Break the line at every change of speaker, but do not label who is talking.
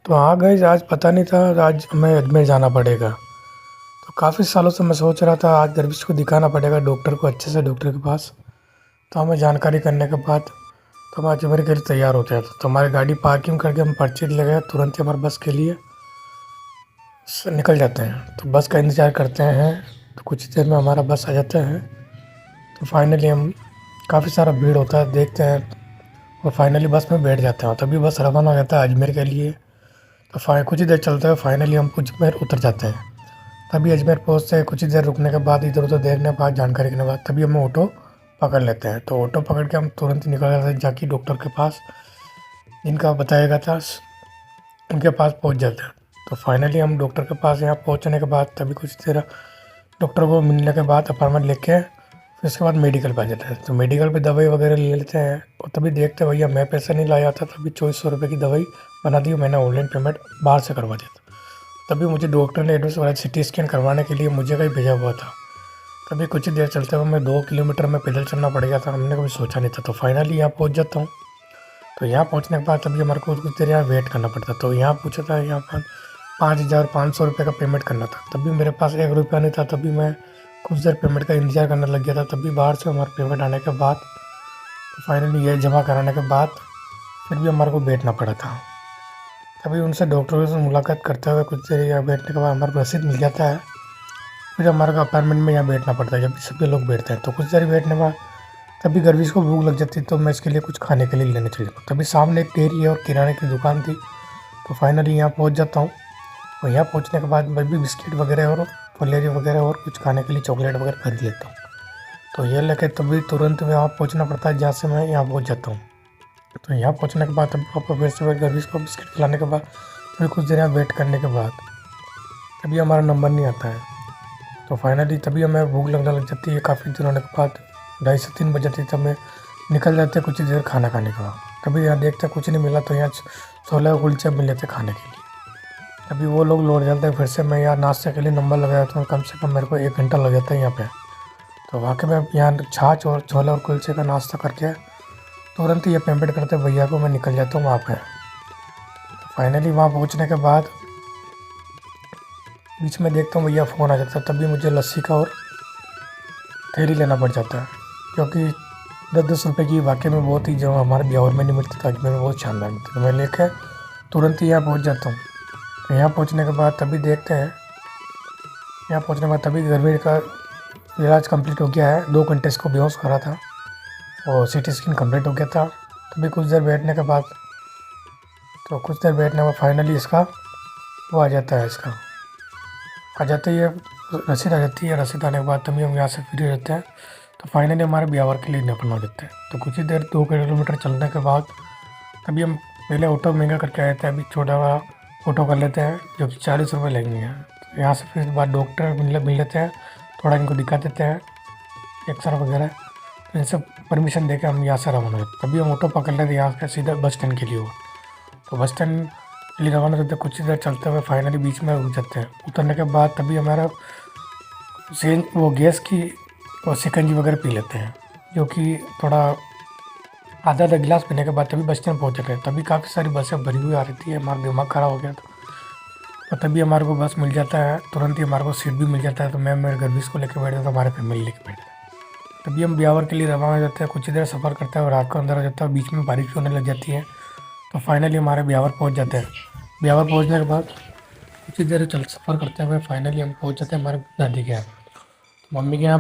तो हाँ गाइस, आज पता नहीं था आज हमें अजमेर जाना पड़ेगा। तो काफ़ी सालों से मैं सोच रहा था आज दरविश को दिखाना पड़ेगा डॉक्टर को, अच्छे से डॉक्टर के पास। तो हमें जानकारी करने के बाद तो हम अजमेर के लिए तैयार होते हैं। तो हमारी गाड़ी पार्किंग करके हम पर्ची ले गए, तुरंत ही हमारे बस के लिए निकल जाते हैं। तो बस का इंतज़ार करते हैं, तो कुछ देर में हमारा बस आ जाता है। तो फाइनली हम काफ़ी सारा भीड़ होता है, देखते हैं और फाइनली बस में बैठ जाते हैं। तभी बस रवाना हो जाता है अजमेर के लिए। तो कुछ ही देर चलते हुए फाइनली हम अजमेर उतर जाते हैं। तभी अजमेर पहुँचते हैं, कुछ ही देर रुकने के बाद, इधर उधर देखने के बाद, जानकारी के बाद, तभी हम ऑटो पकड़ लेते हैं। तो ऑटो पकड़ के हम तुरंत निकल जाते हैं, जाके डॉक्टर के पास जिनका बताया गया था उनके पास पहुंच जाते हैं। तो फाइनली हम डॉक्टर के पास यहाँ पहुंचने के बाद तभी कुछ देर डॉक्टर को मिलने के बाद अपॉइंटमेंट लेके फिर उसके बाद मेडिकल पे आ जाते हैं। तो मेडिकल पे दवाई वगैरह ले लेते हैं और तभी देखते हैं भैया मैं पैसे नहीं लाया था, तभी 2400 की दवाई बना दी, मैंने ऑनलाइन पेमेंट बाहर से करवा दिया था। तभी मुझे डॉक्टर ने एडवांस वाला सिटी स्कैन करवाने के लिए मुझे कहीं भेजा हुआ था। तभी कुछ ही देर चलते हुए मैं 2 किलोमीटर में पैदल चलना पड़ गया था, हमने कभी सोचा नहीं था। तो फाइनली यहाँ पहुँच जाता हूँ। तो यहाँ पहुँचने के बाद तभी हमारे को कुछ देर यहाँ वेट करना पड़ता। तो यहाँ पूछा था, यहाँ पर 5500 का पेमेंट करना था। तभी मेरे पास 1 रुपया नहीं था। तभी मैं कुछ देर पेमेंट का इंतज़ार करने लग गया था। तभी बाहर से हमारा पेमेंट आने के बाद फाइनली ये जमा कराने के बाद फिर भी हमारे को बैठना पड़ा था। तभी उनसे डॉक्टरों से मुलाकात करते हुए कुछ देर यहाँ बैठने के बाद हमारा रसीद मिल जाता है। फिर हमारे को अपार्टमेंट में यहाँ बैठना पड़ता है, जब सभी लोग बैठते हैं। तो कुछ देर बैठने के बाद तभी गर्विश को भूख लग जाती, तो मैं इसके लिए कुछ खाने के लिए लेने चली जाता। तभी सामने एक डेयरी है और किराने की दुकान थी। तो फाइनली यहाँ पहुँच जाता हूँ और यहाँ पहुँचने के बाद मैं भी बिस्किट वगैरह और फलेरी वगैरह और कुछ खाने के लिए चॉकलेट वगैरह खरीद लेता हूँ। तो ये लेके तभी तुरंत वहाँ पहुँचना पड़ता है जहाँ से मैं यहाँ पहुँच जाता हूँ। तो यहाँ पहुँचने के बाद तभी पापा फिर से गर्विश को बिस्किट खिलाने के बाद फिर कुछ देर यहाँ वेट करने के बाद तभी हमारा नंबर नहीं आता है। तो फाइनली तभी हमें भूख लगने लग जाती है। काफ़ी देर होने के बाद 2:30 से 3 बज जाती है, तब मैं निकल जाते हैं कुछ ही देर खाना खाने के बाद। तभी यहाँ देखते कुछ नहीं मिला, तो यहाँ छोले कुलचे मिल लेते खाने के लिए। तभी वो लोग लौट जाते हैं। फिर से मैं यहाँ नाश्ते के लिए नंबर लगाया था, कम से कम मेरे को 1 घंटा लग जाता है यहाँ पे। तो वाकई में यहाँ छाछ और छोले और कुलचे का नाश्ता करके तुरंत ही ये पेमेंट करते भैया को मैं निकल जाता हूँ वहाँ पे। फाइनली वहाँ पहुँचने के बाद बीच में देखता हूँ भैया फ़ोन आ जाता है। तभी मुझे लस्सी का और थैली लेना पड़ जाता है, क्योंकि 10-10 रुपये की वाकई में बहुत ही, जो हमारे ब्यावर में नहीं मिलती था अजमेर में बहुत शानदार मिलती। तो मैं लेकर तुरंत ही यहाँ पहुँच जाता हूँ। तो यहाँ पहुँचने के बाद तभी देखते हैं, यहाँ पहुँचने के बाद तभी गर्मी का इलाज कंप्लीट हो गया है। 2 घंटे इसको बेहोश करा था और सिटी स्कैन कंप्लीट हो गया था। तभी कुछ देर बैठने के बाद फाइनली इसका वो आ जाता है, इसका आ जाते ही रसीद आ जाती है। रसीद आने के बाद तभी हम यहाँ से फ्री रहते हैं। तो फाइनली हमारे ब्यावर के लिए निकलना हो जाते हैं। तो कुछ ही देर 2 किलोमीटर चलने के बाद तभी हम पहले ऑटो महंगा करके आए थे, अभी छोटा वाला ऑटो कर लेते हैं जो कि 40 रुपये लेंगे। तो यहाँ से फिर बाद डॉक्टर मिल लेते हैं, थोड़ा इनको दिखा देते हैं एक्सरे वगैरह। तो इनसे परमिशन दे के हम यहाँ से रवाना होते। तभी हम ऑटो पकड़ लेते यहाँ से सीधा बस स्टैंड के लिए। तो बस स्टैंड के लिए रवाना होते। कुछ ही देर चलते हुए फाइनली बीच में रुक जाते हैं। उतरने के बाद तभी हमारा वो गैस की और शिकंजी वगैरह पी लेते हैं, जो कि थोड़ा आधा गिलास पीने के बाद तभी बस स्टैंड पहुँच जाते हैं। तभी काफ़ी सारी बसें भरी हुई आ रही थी, हमारा दिमाग ख़राब हो गया था। तो तभी हमारे को बस मिल जाता है, तुरंत ही हमारे को सीट भी मिल जाता है। तो मैं मेरे गर्विश को लेकर बैठ जाता, हमारे फैमिली लेकर बैठ जाता। तभी हम ब्यावर के लिए रवाना हो जाते हैं। कुछ ही देर सफ़र करते हैं और रात को अंदर हो जाता है, बीच में बारिश भी होने लग जाती है। तो फाइनली हमारे ब्यावर पहुँच जाते हैं। ब्यावर पहुँचने के बाद कुछ ही देर सफ़र करते हुए फाइनली हम पहुँच जाते हैं हमारे दादी के यहाँ, मम्मी के यहाँ।